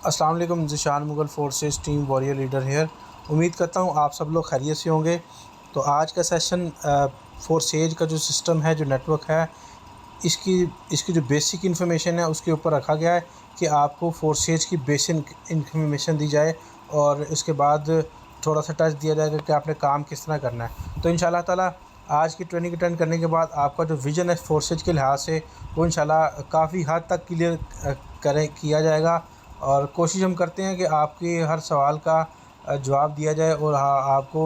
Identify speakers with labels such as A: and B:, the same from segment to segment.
A: अस्सलाम वालेकुम। Zeeshan Mughal forces team warrior leader here. उम्मीद करता हूँ आप सब लोग खैरियत से होंगे। तो आज का सेशन फ़ोर्सेज का जो सिस्टम है, जो नेटवर्क है, इसकी इसकी जो बेसिक इन्फॉर्मेशन है उसके ऊपर रखा गया है कि आपको फ़ोर्सेज की बेसिक इन्फॉर्मेशन दी जाए और इसके बाद थोड़ा सा टच दिया जाएगा कि आपने काम किस तरह करना है। तो इंशाल्लाह ताला आज की ट्रेनिंग अटेंड करने के बाद आपका जो विज़न है फ़ोर्सेज के लिहाज से वो इंशाल्लाह काफ़ी हद तक क्लियर किया जाएगा। और कोशिश हम करते हैं कि आपके हर सवाल का जवाब दिया जाए और आपको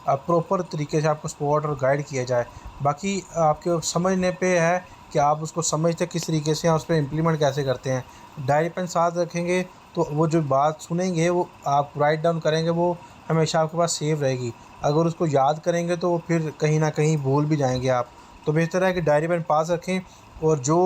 A: प्रॉपर तरीके से आपको सपोर्ट और गाइड किया जाए। बाकी आपके समझने पे है कि आप उसको समझते किस तरीके से हैं, उस पे इम्प्लीमेंट कैसे करते हैं। डायरी पेन साथ रखेंगे तो वो जो बात सुनेंगे वो आप राइट डाउन करेंगे, वो हमेशा आपके पास सेव रहेगी। अगर उसको याद करेंगे तो फिर कहीं न कहीं भूल भी जाएँगे आप। तो बेहतर है कि डायरी पेन पास रखें और जो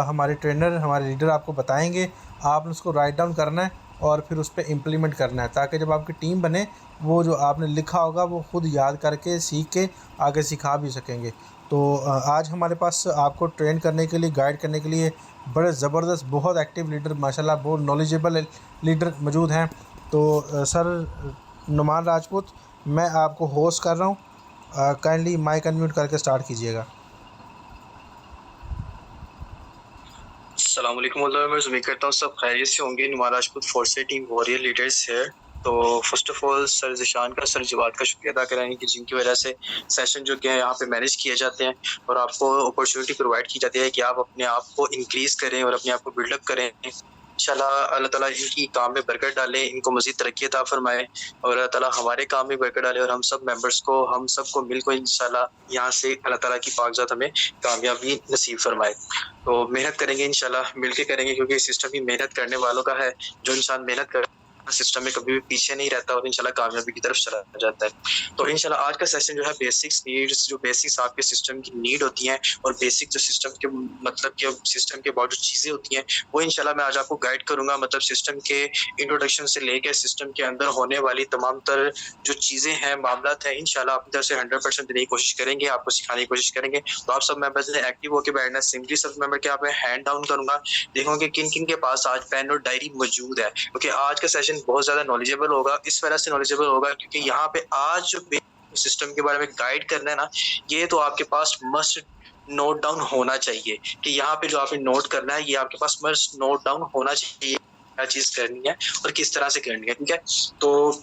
A: हमारे ट्रेनर, हमारे लीडर आपको बताएँगे, आपने उसको राइट डाउन करना है और फिर उस पे इम्प्लीमेंट करना है, ताकि जब आपकी टीम बने, वो जो आपने लिखा होगा वो खुद याद करके, सीख के आगे सिखा भी सकेंगे। तो आज हमारे पास आपको ट्रेन करने के लिए, गाइड करने के लिए बड़े ज़बरदस्त, बहुत एक्टिव लीडर, माशाल्लाह बहुत नॉलेजेबल लीडर मौजूद हैं। तो सर नुमान राजपूत, मैं आपको होस्ट कर रहा हूँ। काइंडली माइक अनम्यूट करके स्टार्ट कीजिएगा।
B: अस्सलाम वालेकुम। मैं उम्मीद करता हूँ सब खैरियत से होंगे। Numan Rajput force team warrior leaders है। तो first of all sir Zeeshan का, सर जवाद का शुक्रिया अदा करेंगे कि जिनकी वजह से सेशन जो है यहाँ पे मैनेज किए जाते हैं और आपको अपॉर्चुनिटी प्रोवाइड की जाती है कि आप अपने आप को इंक्रीज़ करें और अपने आप को बिल्डअप करें। इंशाल्लाह अल्लाह ताला इनकी काम में बरकत डाले, इनको मज़ीद तरक्की अता फ़रमाए और अल्लाह ताला हमारे काम में बरकत डाले और हम सब मेंबर्स को, हम सबको मिलकर इंशाल्लाह यहाँ से अल्लाह ताला की पाकज़ात हमें कामयाबी नसीब फ़रमाए। तो मेहनत करेंगे इंशाल्लाह, मिलके करेंगे क्योंकि सिस्टम ही मेहनत करने वालों का है। जो इंसान मेहनत कर सिस्टम में कभी भी पीछे नहीं रहता और इंशाल्लाह कामयाबी की तरफ चला जाता है। तो इंशाल्लाह आज का सेशन जो है बेसिक्स नीड्स, जो बेसिक्स आपके सिस्टम की नीड होती हैं और बेसिक जो सिस्टम के मतलब के सिस्टम के अबाउट जो चीज़ें होती हैं, वो इंशाल्लाह मैं आज आपको गाइड करूँगा। मतलब सिस्टम के इंट्रोडक्शन से लेके सिस्टम के अंदर होने वाली तमाम तर जो चीज़ें हैं, मामलात हैं, इंशाल्लाह अपनी तरफ से 100% देने की कोशिश करेंगे, आपको सिखाने की कोशिश करेंगे। तो आप सब मेंबर्स ने एक्टिव होके बैठना है। सिंपली सब मेंबर के आप मैं हैंड डाउन करूँगा, देखूँगा कि किन-किन के पास आज पेन और डायरी मौजूद है, क्योंकि आज का सेशन बहुत ज़्यादा नॉलेजेबल होगा। इस वजह से नॉलेजेबल होगा क्योंकि यहाँ पे आज जो सिस्टम के बारे में गाइड करना है ना, ये तो आपके पास मस्ट नोट डाउन होना चाहिए कि यहाँ पे जो आपने नोट करना है, ये आपके पास मस्ट नोट डाउन होना चाहिए, क्या चीज़ करनी है और किस तरह से करनी है, ठीक है? तो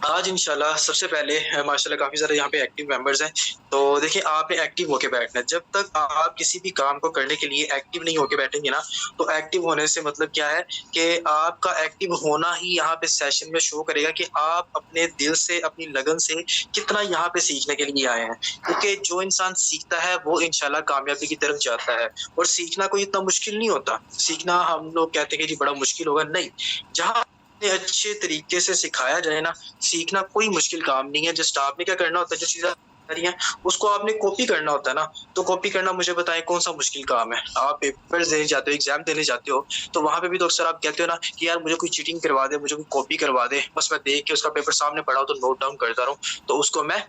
B: आज इंशाल्लाह सबसे पहले माशाल्लाह काफ़ी ज़्यादा यहाँ पे एक्टिव मेंबर्स हैं। तो देखिए, आपने एक्टिव होके बैठना है। जब तक आप किसी भी काम को करने के लिए एक्टिव नहीं होके बैठेंगे ना, तो एक्टिव होने से मतलब क्या है कि आपका एक्टिव होना ही यहाँ पे सेशन में शो करेगा कि आप अपने दिल से, अपनी लगन से कितना यहाँ पे सीखने के लिए आए हैं। क्योंकि जो इंसान सीखता है वो इंशाल्लाह कामयाबी की तरफ जाता है और सीखना कोई इतना मुश्किल नहीं होता। सीखना हम लोग कहते हैं कि जी बड़ा मुश्किल होगा, नहीं। जहाँ अच्छे तरीके से सिखाया जाए ना, सीखना कोई मुश्किल काम नहीं है। जस्ट आपने क्या करना होता है, जो चीज़ें आ रही हैं, उसको आपने कॉपी करना होता है ना। तो कॉपी करना मुझे बताएँ कौन-सा मुश्किल काम है? आप पेपर्स देने जाते हो, एग्ज़ाम देने जाते हो, तो वहाँ पे भी तो अक्सर आप कहते हो ना कि यार मुझे कोई चीटिंग करवा दे, मुझे कोई कॉपी करवा दे, बस मैं देख के उसका पेपर सामने पड़ा हो तो नोट डाउन करता रहूँ, तो उसको मैं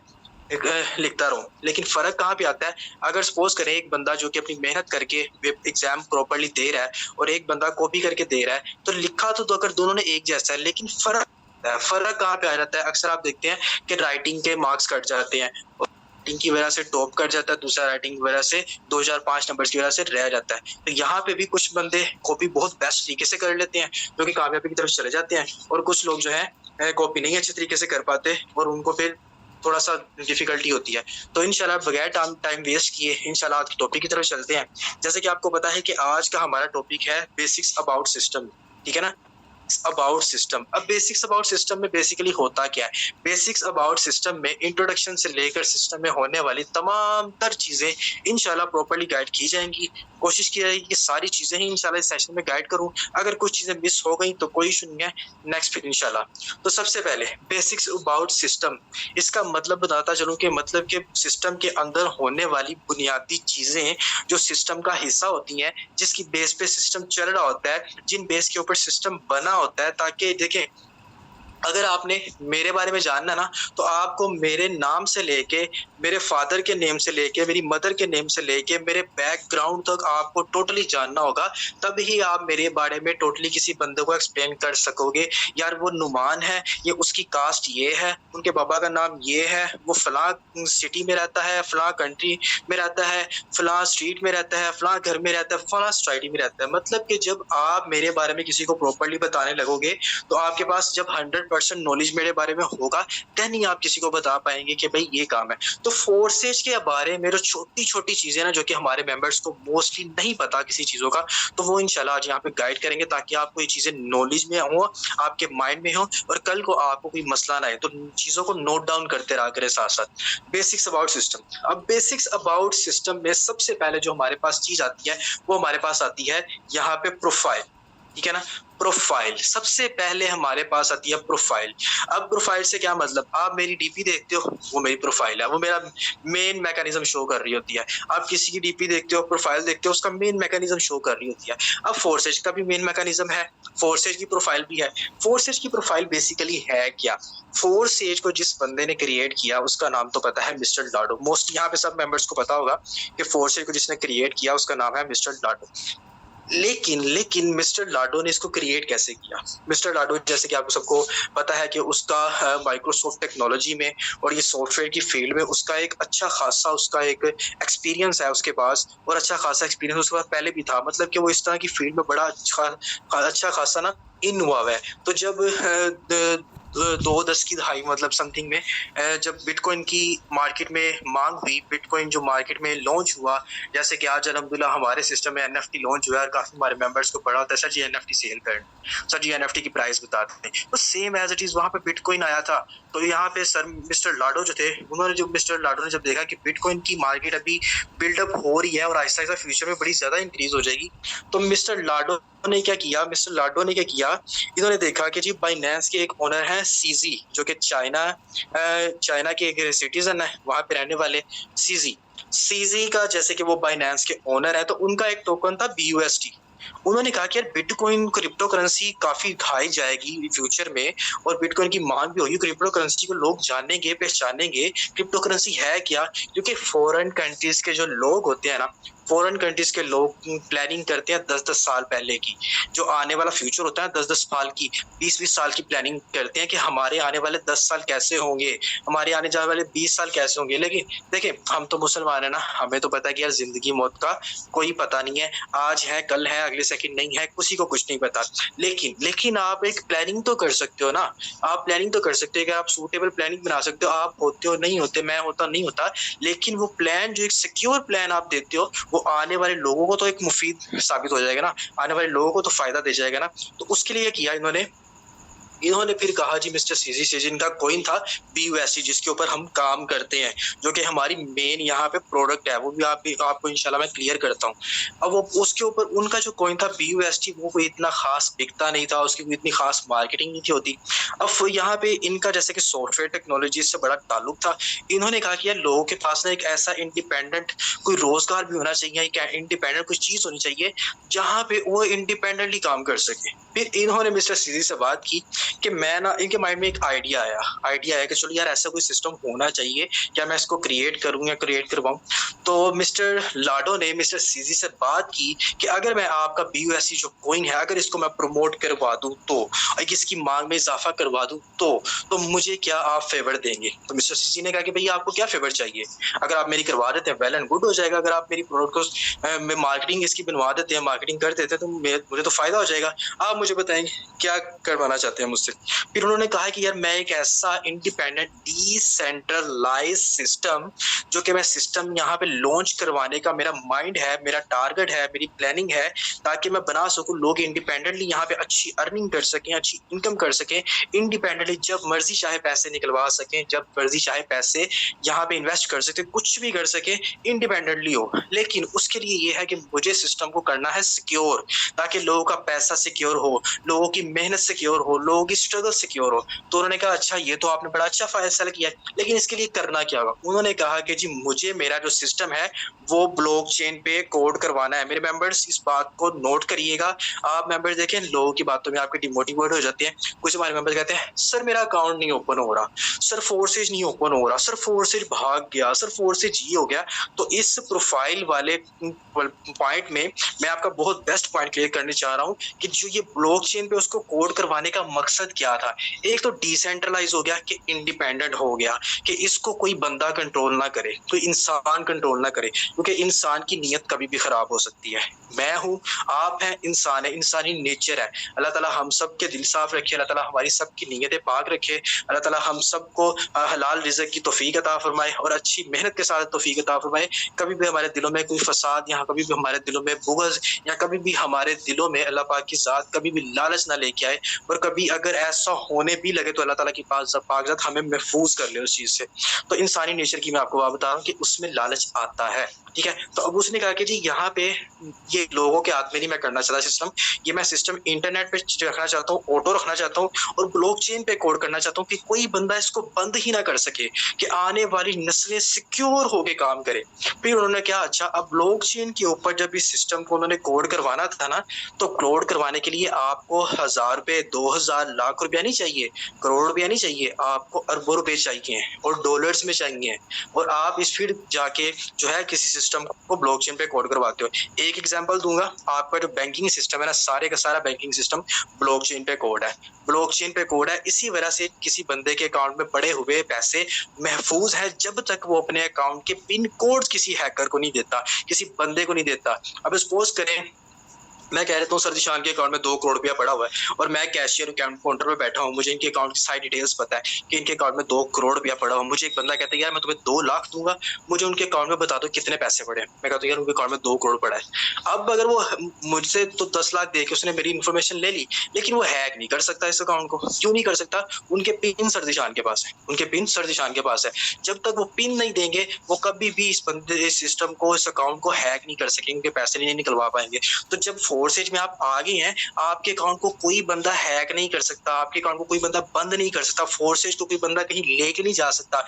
B: एक लिखता रहूँ। लेकिन फ़र्क कहाँ पे आता है? अगर सपोज़ करें एक बंदा जो कि अपनी मेहनत करके एग्ज़ाम प्रॉपर्ली दे रहा है और एक बंदा कॉपी करके दे रहा है, तो लिखा तो अगर दोनों ने एक जैसा है, लेकिन फ़र्क कहाँ पे आ जाता है? अक्सर आप देखते हैं कि राइटिंग के मार्क्स कट जाते हैं और राइटिंग की वजह से टॉप कर जाता है, दूसरा राइटिंग की वजह से 2-4-5 नंबर्स की वजह से रह जाता है। तो यहाँ पे भी कुछ बंदे कॉपी बहुत बेस्ट तरीके से कर लेते हैं, जो कि कामयाबी की तरफ चले जाते हैं और कुछ लोग जो हैं कॉपी नहीं अच्छे तरीके से कर पाते और उनको फिर थोड़ा-सा डिफ़िकल्टी होती है। तो इंशाल्लाह बगैर टाइम वेस्ट किए इंशाल्लाह आज के टॉपिक की तरफ चलते हैं। जैसे कि आपको पता है कि आज का हमारा टॉपिक है बेसिक्स अबाउट सिस्टम, ठीक है ना? About system. अब बेसिक्स अबाउट सिस्टम में बेसिकली होता क्या है? बेसिक्स अबाउट सिस्टम में इंट्रोडक्शन से लेकर सिस्टम में होने वाली तमाम तर चीज़ें इंशाल्लाह प्रॉपर्ली गाइड की जाएँगी। कोशिश की जाएगी कि सारी चीज़ें ही इंशाल्लाह इस सेशन में गाइड करूँ। अगर कुछ चीज़ें मिस हो गई तो कोई इश्यू नहीं है, नेक्स्ट फिर इंशाल्लाह। तो सबसे पहले बेसिक्स अबाउट सिस्टम, इसका मतलब बताता चलूँ कि मतलब कि सिस्टम के अंदर होने वाली बुनियादी चीज़ें जो सिस्टम का हिस्सा होती हैं, जिसकी बेस पे सिस्टम चल रहा होता है, जिन बेस के ऊपर सिस्टम बना होता है, ताकि देखें अगर आपने मेरे बारे में जानना ना, तो आपको मेरे नाम से लेके, मेरे फादर के नेम से लेके, मेरी मदर के नेम से लेके, मेरे बैकग्राउंड तक आपको टोटली जानना होगा। तब ही आप मेरे बारे में टोटली किसी बंदे को एक्सप्लेन कर सकोगे, यार वो नुमान है, ये उसकी कास्ट ये है, उनके पापा का नाम ये है, वो फलां सिटी में रहता है, फलां कंट्री में रहता है, फलां स्ट्रीट में रहता है, फलां घर में रहता है, फलां सोसाइटी में रहता है। मतलब कि जब आप मेरे बारे में किसी को प्रॉपर्ली बताने लगोगे, तो आपके पास जब 100% नॉलेज मेरे बारे में होगा, देन ही आप किसी को बता पाएंगे कि भाई ये काम है। तो फोर्सेज के बारे में जो छोटी छोटी चीजें ना, जो कि हमारे मेंबर्स को मोस्टली नहीं पता किसी चीजों का, तो वो इंशाल्लाह आज यहाँ पे गाइड करेंगे, ताकि आपको ये चीजें नॉलेज में हो, आपके माइंड में हो, और कल को आपको कोई मसला ना आए तो चीजों को नोट डाउन करते रहा करें साथ साथ। Basics about system. अब बेसिक्स अबाउट सिस्टम में सबसे पहले जो हमारे पास चीज आती है, वो हमारे पास आती है यहाँ पे प्रोफाइल। ठीक है ना, प्रोफाइल सबसे पहले हमारे पास आती है प्रोफाइल। अब प्रोफाइल से क्या मतलब, आप मेरी डीपी देखते हो, वो मेरी प्रोफाइल है, वो मेरा मेन मैकेनिज्म शो कर रही होती है। आप किसी की डीपी देखते हो, प्रोफाइल देखते हो, उसका मेन मैकेनिज्म शो कर रही होती है। अब फोर्सेज का भी मेन मैकेनिज्म है, फोर्सेज की प्रोफाइल भी है। फोर्सेज की प्रोफाइल बेसिकली है क्या, फोर्सेज को जिस बंदे ने क्रिएट किया उसका नाम तो पता है, मिस्टर लाडो। मोस्ट यहाँ पे सब मेंबर्स को पता होगा कि फोर्सेज को जिसने क्रिएट किया उसका नाम है मिस्टर लाडो। लेकिन मिस्टर लाडो ने इसको क्रिएट कैसे किया। मिस्टर लाडो, जैसे कि आपको सबको पता है कि उसका माइक्रोसॉफ्ट टेक्नोलॉजी में और ये सॉफ्टवेयर की फील्ड में उसका एक अच्छा खासा उसका एक एक्सपीरियंस है उसके पास, और अच्छा खासा एक्सपीरियंस उसके पास पहले भी था। मतलब कि वो इस तरह की फील्ड में बड़ा अच्छा खासा ना इन्वॉल्व है। तो जब 2010 की दहाई मतलब समथिंग में जब बिटकॉइन की मार्केट में मांग हुई, बिटकॉइन जो मार्केट में लॉन्च हुआ, जैसे कि आज अल्हम्दुलिल्लाह हमारे सिस्टम में एनएफटी लॉन्च हुआ है, और काफी हमारे मेंबर्स को पड़ा होता है, सर जी एनएफटी सेल कर, सर जी एनएफटी की प्राइस बताते हैं। तो सेम एज इट इज वहां पे बिटकॉइन आया था। तो यहाँ पे सर मिस्टर लाडो जो थे, उन्होंने जो मिस्टर लाडो ने जब देखा कि बिटकॉइन की मार्केट अभी बिल्डअप हो रही है और आहिस्ता आहिस्ता फ्यूचर में बड़ी ज्यादा इंक्रीज हो जाएगी, तो मिस्टर लाडो ने क्या किया, इन्होंने देखा कि जी बाइनेंस के एक ओनर हैं सीजी, जो कि चाइना के एक सिटीजन है, वहां पे रहने वाले सीजी का, जैसे कि वो बाइनेंस के ओनर है, तो उनका एक टोकन था BUSD। उन्होंने कहा कि यार बिटकॉइन क्रिप्टो करेंसी काफी हाई जाएगी फ्यूचर में, और बिटकॉइन की मांग भी होगी, क्रिप्टो करेंसी को लोग जानेंगे पहचानेंगे, क्रिप्टो करेंसी है क्या। क्योंकि फॉरेन कंट्रीज के जो लोग होते हैं ना, फॉरेन कंट्रीज के लोग प्लानिंग करते हैं 10-10 साल पहले की, जो आने वाला फ्यूचर होता है 10-10 साल की, 20-20 साल की प्लानिंग करते हैं कि हमारे आने वाले 10 साल कैसे होंगे, हमारे आने जाने वाले 20 साल कैसे होंगे। लेकिन देखिए, हम तो मुसलमान है ना, हमें तो पता है कि यार जिंदगी मौत का कोई पता नहीं है, आज है कल है अगले सेकंड नहीं है, किसी को कुछ नहीं पता। लेकिन आप एक प्लानिंग तो कर सकते हो ना, आप प्लानिंग तो कर सकते हो कि आप सूटेबल प्लानिंग बना सकते हो, आप होते हो नहीं होते, मैं होता नहीं होता, लेकिन वो प्लान जो एक सिक्योर प्लान आप देते हो, वो आने वाले लोगों को तो एक मुफीद साबित हो जाएगा ना, आने वाले लोगों को तो फायदा दे जाएगा ना। तो उसके लिए किया इन्होंने फिर कहा जी मिस्टर सीजी से, जिनका कॉइन था BUSD, जिसके ऊपर हम काम करते हैं, जो कि हमारी मेन यहाँ पे प्रोडक्ट है, वो भी आपको इंशाल्लाह मैं क्लियर करता हूँ। अब वो उसके ऊपर उनका जो कॉइन था BUSD, वो कोई इतना खास बिकता नहीं था, उसकी कोई इतनी खास मार्केटिंग नहीं थी होती। अब यहाँ पे इनका जैसे कि सॉफ्टवेयर टेक्नोलॉजी से बड़ा ताल्लुक था, इन्होंने कहा कि यार लोगों के पास ना एक ऐसा इंडिपेंडेंट कोई रोजगार भी होना चाहिए, इंडिपेंडेंट कुछ चीज होनी चाहिए जहाँ पे वो इंडिपेंडेंटली काम कर सके। फिर इन्होंने मिस्टर सीजी से बात की कि मैं ना, इनके माइंड में एक आइडिया आया कि चलो यार ऐसा कोई सिस्टम होना चाहिए, क्या मैं इसको क्रिएट करूं या क्रिएट करवाऊं। तो मिस्टर लाडो ने मिस्टर सीजी से बात की कि अगर मैं आपका BUSD जो कॉइन है, अगर इसको मैं प्रमोट करवा दूं, तो इसकी मांग में इजाफा करवा दूं, तो मुझे क्या आप फेवर देंगे। तो मिस्टर सीजी ने कहा कि भैया आपको क्या फेवर चाहिए, अगर आप मेरी करवा देते हैं वेल एंड गुड हो जाएगा, अगर आप मेरी प्रोडक्ट को मार्केटिंग इसकी बनवा देते हैं, मार्केटिंग कर देते हैं, तो मुझे तो फायदा हो जाएगा। आप मुझे बताएंगे क्या करवाना चाहते हैं मुझसे। फिर उन्होंने कहा कि यार मैं एक ऐसा इंडिपेंडेंट डिसेंट्रलाइज सिस्टम, जो कि मैं सिस्टम यहाँ पे लॉन्च करवाने का मेरा माइंड है, मेरा टारगेट है, मेरी प्लानिंग है, ताकि मैं बना सकूं, लोग इंडिपेंडेंटली यहाँ पे अच्छी अर्निंग कर सकें, अच्छी इनकम कर सकें, इंडिपेंडेंटली जब मर्जी चाहे पैसे निकलवा सकें, जब मर्जी चाहे पैसे यहाँ पे इन्वेस्ट कर सकें, कुछ भी कर सकें, इंडिपेंडेंटली हो। लेकिन उसके लिए ये है कि मुझे सिस्टम को करना है सिक्योर, ताकि लोगों का पैसा सिक्योर हो, लोगों की मेहनत सिक्योर हो, लोगों की उनकी स्ट्रगल सिक्योर हो। तो उन्होंने कहा अच्छा ये तो आपने बड़ा अच्छा फैसला किया है, लेकिन इसके लिए करना क्या होगा? उन्होंने कहा कि जी मुझे मेरा जो सिस्टम है वो ब्लॉकचेन पे कोड करवाना है। मेरे मेंबर्स इस बात को नोट करिएगा। आप मेंबर्स देखें, लोगों की बातों में आपके डिमोटिवेट हो जाते हैं। कुछ हमारे मेंबर्स कहते हैं सर मेरा अकाउंट नहीं ओपन हो रहा, सर फोर्सेज नहीं ओपन हो रहा, सर फोर्सेज भाग गया, सर फोर्सेज ये हो गया। तो इस प्रोफाइल वाले पॉइंट में मैं आपका बहुत बेस्ट पॉइंट क्लियर करने चाह रहा हूँ कि जो ये ब्लॉकचेन पे उसको कोड करवाने का मकसद क्या था। एक तो डिसेंट्रलाइज हो गया कि इंडिपेंडेंट हो गया, कि इसको कोई बंदा कंट्रोल ना करे, कोई इंसान कंट्रोल ना करे, क्योंकि इंसान की नीयत कभी भी खराब हो सकती है। मैं हूं, आप हैं, इंसान है, इंसानी नेचर है। अल्लाह ताला हम सब के दिल साफ रखे, अल्लाह ताला हमारी सबकी नीयतें पाक रखे, अल्लाह ताला हम सबको हलाल रिज़्क की तौफीक अता फरमाए और अच्छी मेहनत के साथ तौफीक अता फरमाए। कभी भी हमारे दिलों में कोई फसाद या कभी भी हमारे दिलों में बुग़्ज़ या कभी भी हमारे दिलों में अल्लाह पाक की ज़ात कभी भी लालच ना लेके आए, और कभी अगर ऐसा होने भी लगे तो अल्लाह ताला की पाक ज़ात हमें महफूज कर ले उस चीज़ से। तो इंसानी नेचर की मैं आपको बात बता रहा हूँ कि उसमें लालच आता है, ठीक है? तो अब उसने कहा कि जी यहाँ पे ये लोगों के हाथ में नहीं मैं करना चाहता सिस्टम, ये मैं सिस्टम इंटरनेट पे रखना चाहता हूँ, ऑटो रखना चाहता हूँ और ब्लॉकचेन पे कोड करना चाहता हूँ कि कोई बंदा इसको बंद ही ना कर सके, कि आने वाली नस्लें सिक्योर होके काम करें। फिर उन्होंने क्या, अच्छा अब ब्लॉकचेन के ऊपर जब इस सिस्टम को उन्होंने कोड करवाना था ना, तो कोड करवाने के लिए आपको 1000 रुपए, 2000, लाख रुपया नहीं चाहिए, करोड़ रुपया नहीं चाहिए, आपको अरबों रुपए चाहिए और डॉलर्स में चाहिए। और आप इस फिर जाके जो है किसी सिस्टम को ब्लॉकचेन पे कोड करवाते हो। एक एग्जांपल दूंगा, आपका जो बैंकिंग सिस्टम है ना, सारे का सारा बैंकिंग सिस्टम ब्लॉकचेन पे कोड है, ब्लॉकचेन पे कोड है। इसी वजह से किसी बंदे के अकाउंट में पड़े हुए पैसे महफूज है जब तक वो अपने अकाउंट के पिन कोड किसी हैकर को नहीं देता, किसी बंदे को नहीं देता। अब सपोज करें मैं कह देता हूँ सर जिशान के अकाउंट में 2 करोड़ रुपया पड़ा हुआ है और मैं कैशियर काउंटर पे बैठा हूँ, मुझे इनके अकाउंट की सारी डिटेल्स पता है कि इनके अकाउंट में 2 करोड़ रुपया पड़ा हुआ। मुझे एक बंदा कहता है यार मैं तुम्हें 2 लाख दूंगा, मुझे उनके अकाउंट में बता दो कितने पैसे पड़े। मैं कहता हूँ यार उनके अकाउंट में 2 करोड़ पड़ा है। अब अगर वो मुझसे तो 10 लाख दे के उसने मेरी इन्फॉर्मेशन ले ली, लेकिन वो हैक नहीं कर सकता इस अकाउंट को। क्यों नहीं कर सकता? उनके पिन सर जिशान के पास है, उनके पिन सर जिशान के पास है। जब तक वो पिन नहीं देंगे वो कभी भी इस बंदे इस सिस्टम को, इस अकाउंट को हैक नहीं कर सकेंगे, उनके पैसे नहीं निकलवा पाएंगे। तो जब फोर्सेज में आप आ गए हैं, आपके अकाउंट को कोई बंदा हैक नहीं कर सकता, आपके अकाउंट को कोई बंदा बंद नहीं कर सकता, फोर्सेज को कोई बंदा कहीं लेके नहीं जा सकता।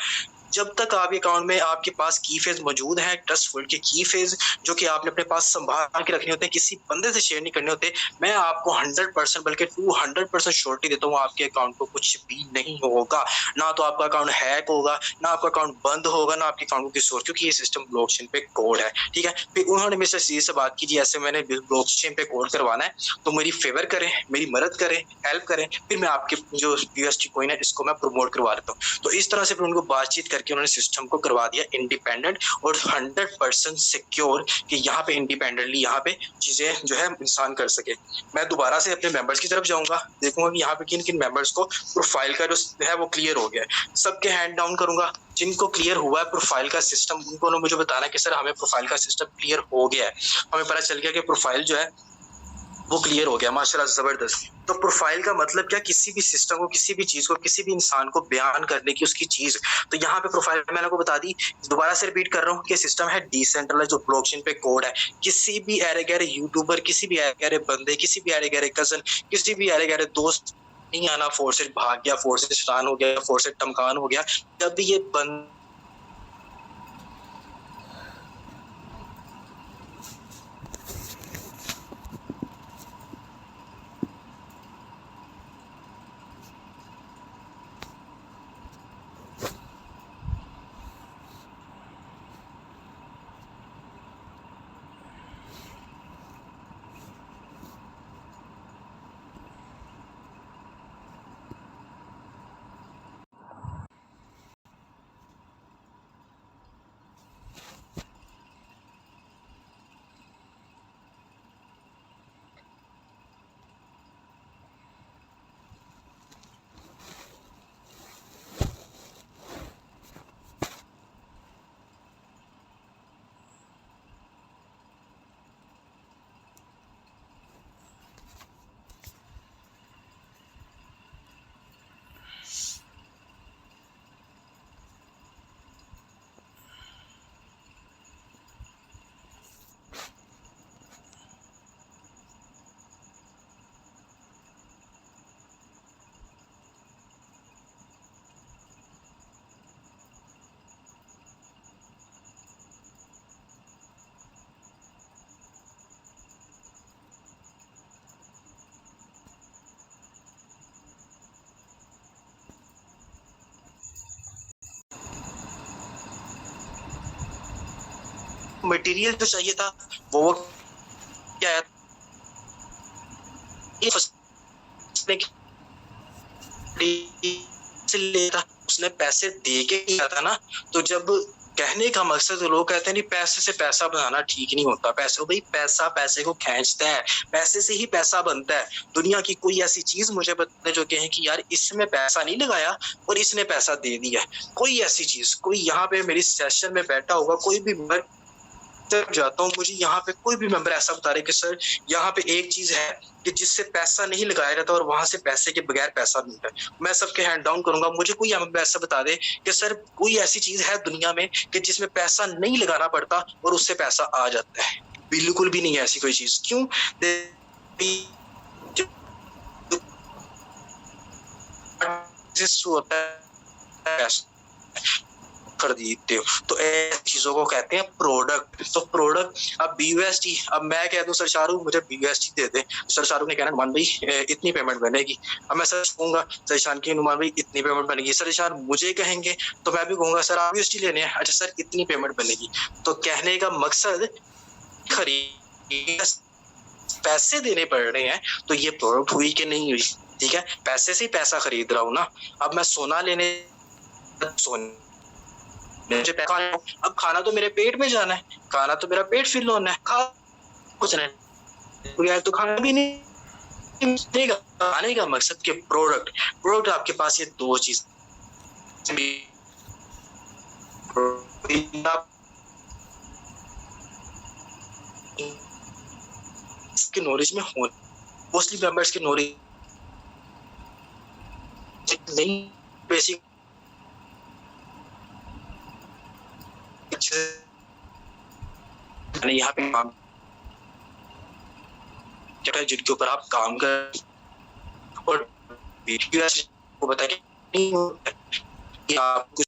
B: जब तक आपके अकाउंट में आपके पास की फेज मौजूद है, ट्रस्टफुल के की फेज जो कि आपने अपने पास संभाल के रखने होते हैं, किसी बंदे से शेयर नहीं करने होते, मैं आपको 100% बल्कि 200% श्योरिटी देता हूँ आपके अकाउंट को कुछ भी नहीं होगा। ना तो आपका अकाउंट हैक होगा, ना आपका अकाउंट बंद होगा, ना आपके अकाउंट को किसी और, क्योंकि ये सिस्टम ब्लॉकचेन पे कोड है, ठीक है? फिर उन्होंने मेरे से बात की जी ऐसे मैंने ब्लॉकचेन पे कोड करवाना है, तो मेरी फेवर करें, मेरी मदद करें, हेल्प करें, फिर मैं आपके जो यूएसटी कॉइन है इसको मैं प्रमोट करवा देता हूँ। तो इस तरह से फिर उनको बातचीत करके उन्होंने सिस्टम को करवा दिया इंडिपेंडेंट और 100% सिक्योर, कि यहाँ पे इंडिपेंडेंटली यहाँ पे चीजें जो है इंसान कर सके। मैं दोबारा से अपने मेंबर्स की तरफ जाऊंगा, देखूंगा कि यहाँ पे किन किन मेंबर्स को प्रोफाइल का जो है वो क्लियर हो गया है। सबके हैंड डाउन करूंगा, जिनको क्लियर हुआ है प्रोफाइल का सिस्टम, उनको मुझे बताना कि सर हमें प्रोफाइल का सिस्टम क्लियर हो गया है, हमें पता चल गया कि प्रोफाइल जो है वो क्लियर हो गया, माशाल्लाह जबरदस्त। तो प्रोफाइल का मतलब क्या? किसी भी सिस्टम को, किसी भी चीज को, किसी भी इंसान को बयान करने की उसकी चीज। तो यहाँ पे प्रोफाइल मैंने आपको बता दी, दोबारा से रिपीट कर रहा हूँ कि सिस्टम है डिसेंट्रलाइज, जो ब्लॉकचेन पे कोड है। किसी भी अरे गहरे यूट्यूबर, किसी भी अरे गहरे बंदे, किसी भी अरे गहरे कजन, किसी भी अरे गहरे दोस्त नहीं आना, फोर्सेज भाग गया, फोर्सेज शैतान हो गया, फोर्सेज टमकान हो गया। जब भी ये बंद मटेरियल जो चाहिए था वो क्या है, उसने पैसे दे के किया था ना। तो जब कहने का मकसद, लोग कहते हैं नहीं पैसे से पैसा बनाना ठीक नहीं होता, पैसे भाई पैसा पैसे को खींचता है, पैसे से ही पैसा बनता है। दुनिया की कोई ऐसी चीज मुझे बताए जो कहे कि यार इसमें पैसा नहीं लगाया और इसने पैसा दे दिया, कोई ऐसी चीज, कोई यहाँ पे मेरी सेशन में बैठा होगा कोई भी जाता हूँ, मुझे यहाँ पे कोई भी मेंबर ऐसा बता रहे कि सर यहाँ पे एक चीज है कि जिससे पैसा नहीं लगाया जाता और वहां से पैसे के बगैर पैसा मिलता है, मैं सबके हैंड डाउन करूंगा। मुझे कोई मेंबर ऐसा बता दे कि सर कोई ऐसी चीज है दुनिया में कि जिसमें पैसा नहीं लगाना पड़ता और उससे पैसा आ जाता है। बिल्कुल भी नहीं है ऐसी कोई चीज। क्यों? होता है खरीदते हो तो ऐसी चीजों को कहते हैं प्रोडक्ट। तो प्रोडक्ट, अब BUSD, अब मैं कह दूं सर शाहरुख मुझे BUSD दे दे, सर शाहरुख ने कहना नुमान भाई इतनी पेमेंट बनेगी। अब मैं सर कहूंगा सर ईशान की नुमान भाई इतनी पेमेंट बनेगी, सर ईशान मुझे कहेंगे तो मैं भी कहूंगा सर आप USD लेने हैं, अच्छा सर इतनी पेमेंट बनेगी। तो कहने का मकसद खरीद पैसे देने पड़ रहे हैं, तो ये प्रोडक्ट हुई कि नहीं हुई? ठीक है, पैसे से ही पैसा खरीद रहा हूँ ना। अब मैं सोना लेने, मुझे अब खाना तो मेरे पेट में जाना है, खाना तो मेरा पेट फिल होना है, खा कुछ नहीं यार तो खाना भी नहीं। खाने का मकसद के प्रोडक्ट आपके पास ये दो चीज के नॉलेज में हो, मोस्टली मेंबर्स के नॉलेज नहीं, बेसिक यहाँ पे काम जिनके ऊपर आप काम कर और को बताया कि आप कुछ